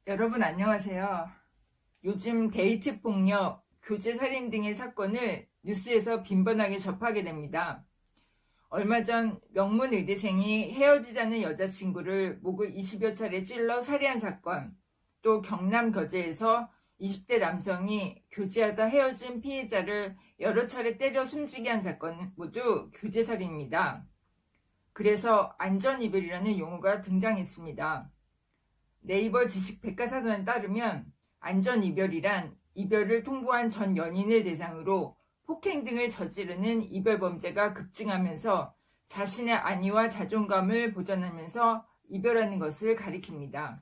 여러분 안녕하세요. 요즘 데이트 폭력, 교제 살인 등의 사건을 뉴스에서 빈번하게 접하게 됩니다. 얼마 전 명문 의대생이 헤어지자는 여자친구를 목을 20여 차례 찔러 살해한 사건, 또 경남 거제에서 20대 남성이 교제하다 헤어진 피해자를 여러 차례 때려 숨지게 한 사건 모두 교제 살인입니다. 그래서 안전이별이라는 용어가 등장했습니다. 네이버 지식 백과사전에 따르면 안전이별이란 이별을 통보한 전 연인을 대상으로 폭행 등을 저지르는 이별 범죄가 급증하면서 자신의 안위와 자존감을 보전하면서 이별하는 것을 가리킵니다.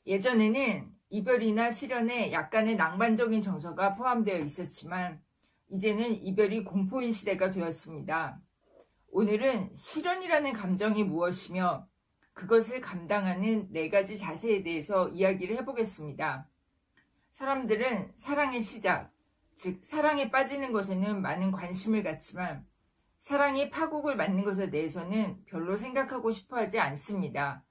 예전에는 이별이나 실연에 약간의 낭만적인 정서가 포함되어 있었지만 이제는 이별이 공포인 시대가 되었습니다. 오늘은 실연이라는 감정이 무엇이며 그것을 감당하는 4가지 자세에 대해서 이야기를 해보겠습니다. 사람들은 사랑의 시작, 즉 사랑에 빠지는 것에는 많은 관심을 갖지만 사랑이 파국을 맞는 것에 대해서는 별로 생각하고 싶어 하지 않습니다.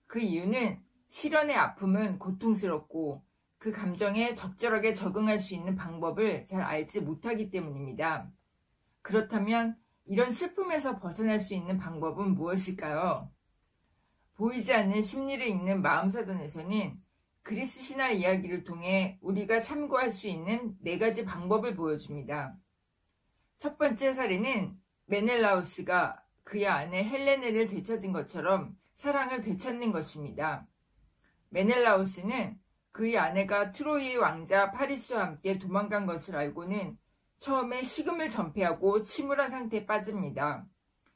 그 이유는 실연의 아픔은 고통스럽고 그 감정에 적절하게 적응할 수 있는 방법을 잘 알지 못하기 때문입니다. 그렇다면 이런 슬픔에서 벗어날 수 있는 방법은 무엇일까요? 보이지 않는 심리를 읽는 마음사전에서는 그리스 신화 이야기를 통해 우리가 참고할 수 있는 4가지 방법을 보여줍니다. 첫 번째 사례는 메넬라우스가 그의 아내 헬레네를 되찾은 것처럼 사랑을 되찾는 것입니다. 메넬라우스는 그의 아내가 트로이의 왕자 파리스와 함께 도망간 것을 알고는 처음에 식음을 전폐하고 침울한 상태에 빠집니다.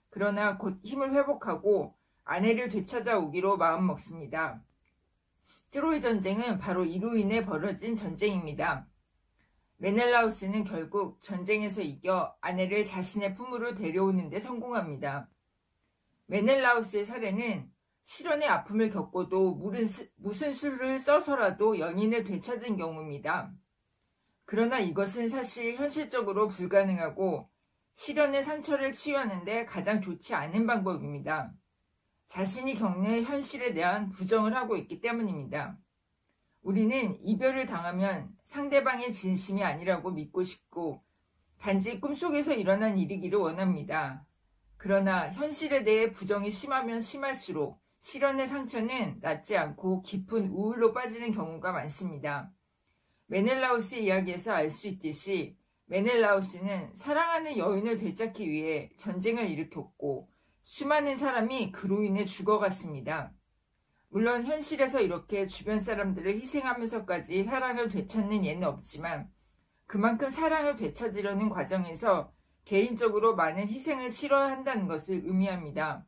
그러나 곧 힘을 회복하고 아내를 되찾아 오기로 마음먹습니다. 트로이 전쟁은 바로 이로 인해 벌어진 전쟁입니다. 메넬라우스는 결국 전쟁에서 이겨 아내를 자신의 품으로 데려오는 데 성공합니다. 메넬라우스의 사례는 실연의 아픔을 겪고도 무슨 수를 써서라도 연인을 되찾은 경우입니다. 그러나 이것은 사실 현실적으로 불가능하고 실연의 상처를 치유하는 데 가장 좋지 않은 방법입니다. 자신이 겪는 현실에 대한 부정을 하고 있기 때문입니다. 우리는 이별을 당하면 상대방의 진심이 아니라고 믿고 싶고 단지 꿈속에서 일어난 일이기를 원합니다. 그러나 현실에 대해 부정이 심하면 심할수록 실연의 상처는 낫지 않고 깊은 우울로 빠지는 경우가 많습니다. 메넬라우스의 이야기에서 알 수 있듯이 메넬라우스는 사랑하는 여인을 되찾기 위해 전쟁을 일으켰고 수많은 사람이 그로 인해 죽어갔습니다. 물론 현실에서 이렇게 주변 사람들을 희생하면서까지 사랑을 되찾는 예는 없지만 그만큼 사랑을 되찾으려는 과정에서 개인적으로 많은 희생을 치러야 한다는 것을 의미합니다.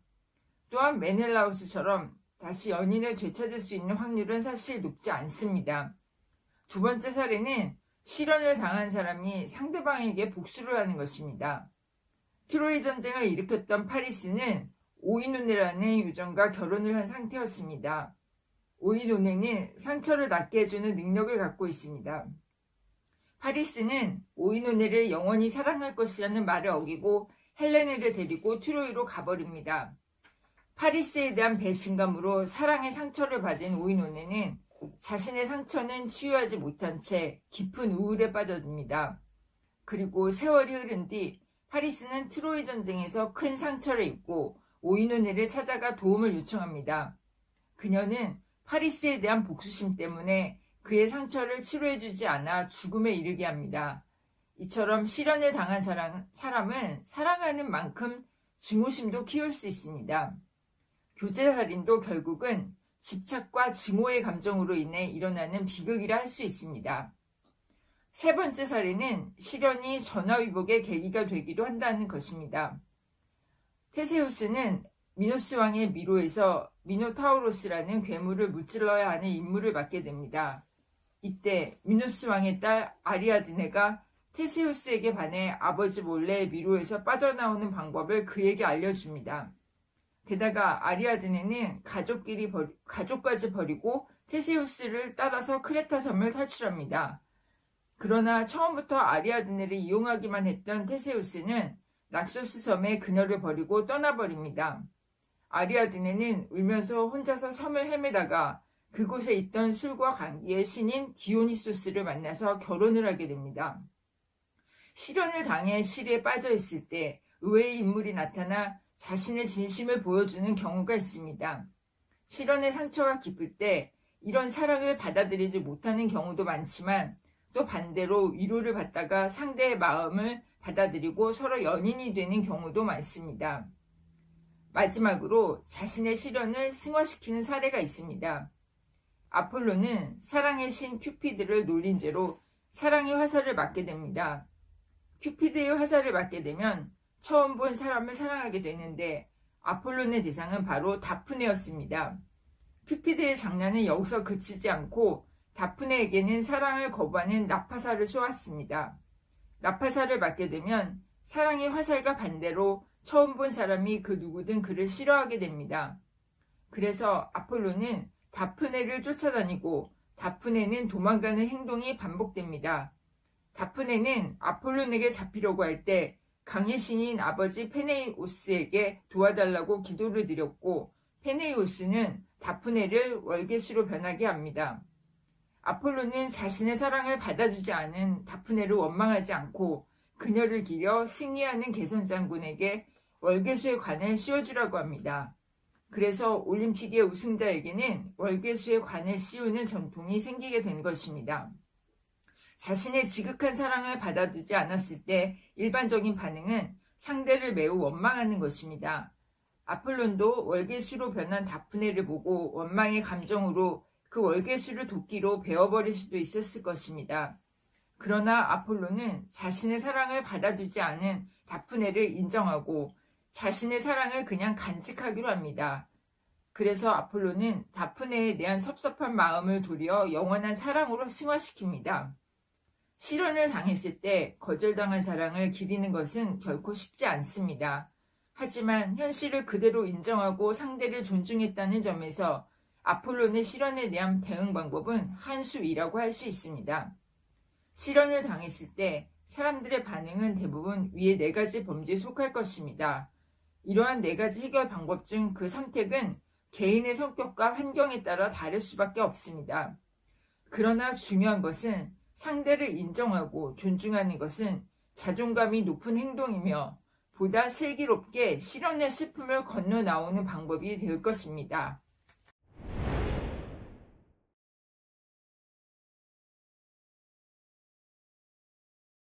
또한 메넬라우스처럼 다시 연인을 되찾을 수 있는 확률은 사실 높지 않습니다. 두 번째 사례는 실연을 당한 사람이 상대방에게 복수를 하는 것입니다. 트로이 전쟁을 일으켰던 파리스는 오이노네라는 요정과 결혼을 한 상태였습니다. 오이노네는 상처를 낫게 해주는 능력을 갖고 있습니다. 파리스는 오이노네를 영원히 사랑할 것이라는 말을 어기고 헬레네를 데리고 트로이로 가버립니다. 파리스에 대한 배신감으로 사랑의 상처를 받은 오이노네는 자신의 상처는 치유하지 못한 채 깊은 우울에 빠져듭니다. 그리고 세월이 흐른 뒤 파리스는 트로이 전쟁에서 큰 상처를 입고 오이노네를 찾아가 도움을 요청합니다. 그녀는 파리스에 대한 복수심 때문에 그의 상처를 치료해주지 않아 죽음에 이르게 합니다. 이처럼 실연을 당한 사람은 사랑하는 만큼 증오심도 키울 수 있습니다. 교제살인도 결국은 집착과 증오의 감정으로 인해 일어나는 비극이라 할 수 있습니다. 세 번째 사례는 실연이 전화위복의 계기가 되기도 한다는 것입니다. 테세우스는 미노스 왕의 미로에서 미노타우로스라는 괴물을 무찔러야 하는 임무를 맡게 됩니다. 이때 미노스 왕의 딸 아리아드네가 테세우스에게 반해 아버지 몰래 미로에서 빠져나오는 방법을 그에게 알려줍니다. 게다가 아리아드네는 가족까지 버리고 테세우스를 따라서 크레타 섬을 탈출합니다. 그러나 처음부터 아리아드네를 이용하기만 했던 테세우스는 낙소스 섬에 그녀를 버리고 떠나버립니다. 아리아드네는 울면서 혼자서 섬을 헤매다가 그곳에 있던 술과 관계의 신인 디오니소스를 만나서 결혼을 하게 됩니다. 시련을 당해 시리에 빠져 있을 때 의외의 인물이 나타나 자신의 진심을 보여주는 경우가 있습니다. 시련의 상처가 깊을 때 이런 사랑을 받아들이지 못하는 경우도 많지만 또 반대로 위로를 받다가 상대의 마음을 받아들이고 서로 연인이 되는 경우도 많습니다. 마지막으로 자신의 시련을 승화시키는 사례가 있습니다. 아폴로는 사랑의 신 큐피드를 놀린 죄로 사랑의 화살을 맞게 됩니다. 큐피드의 화살을 맞게 되면 처음 본 사람을 사랑하게 되는데 아폴론의 대상은 바로 다프네였습니다. 큐피드의 장난은 여기서 그치지 않고 다프네에게는 사랑을 거부하는 나파사를 쏘았습니다. 나파사를 맞게 되면 사랑의 화살과 반대로 처음 본 사람이 그 누구든 그를 싫어하게 됩니다. 그래서 아폴로는 다프네를 쫓아다니고 다프네는 도망가는 행동이 반복됩니다. 다프네는 아폴론에게 잡히려고 할 때 강의 신인 아버지 페네이오스에게 도와달라고 기도를 드렸고 페네이오스는 다프네를 월계수로 변하게 합니다. 아폴로는 자신의 사랑을 받아주지 않은 다프네를 원망하지 않고 그녀를 기려 승리하는 개선장군에게 월계수의 관을 씌워주라고 합니다. 그래서 올림픽의 우승자에게는 월계수의 관을 씌우는 전통이 생기게 된 것입니다. 자신의 지극한 사랑을 받아주지 않았을 때 일반적인 반응은 상대를 매우 원망하는 것입니다. 아폴론도 월계수로 변한 다프네를 보고 원망의 감정으로 그 월계수를 도끼로 베어버릴 수도 있었을 것입니다. 그러나 아폴로는 자신의 사랑을 받아주지 않은 다프네를 인정하고 자신의 사랑을 그냥 간직하기로 합니다. 그래서 아폴로는 다프네에 대한 섭섭한 마음을 도리어 영원한 사랑으로 승화시킵니다. 시련을 당했을 때 거절당한 사랑을 기리는 것은 결코 쉽지 않습니다. 하지만 현실을 그대로 인정하고 상대를 존중했다는 점에서 아폴론의 시련에 대한 대응 방법은 한 수 위라고 할 수 있습니다. 시련을 당했을 때 사람들의 반응은 대부분 위의 4가지 범주에 속할 것입니다. 이러한 4가지 해결 방법 중 그 선택은 개인의 성격과 환경에 따라 다를 수밖에 없습니다. 그러나 중요한 것은 상대를 인정하고 존중하는 것은 자존감이 높은 행동이며 보다 슬기롭게 시련의 슬픔을 건너 나오는 방법이 될 것입니다.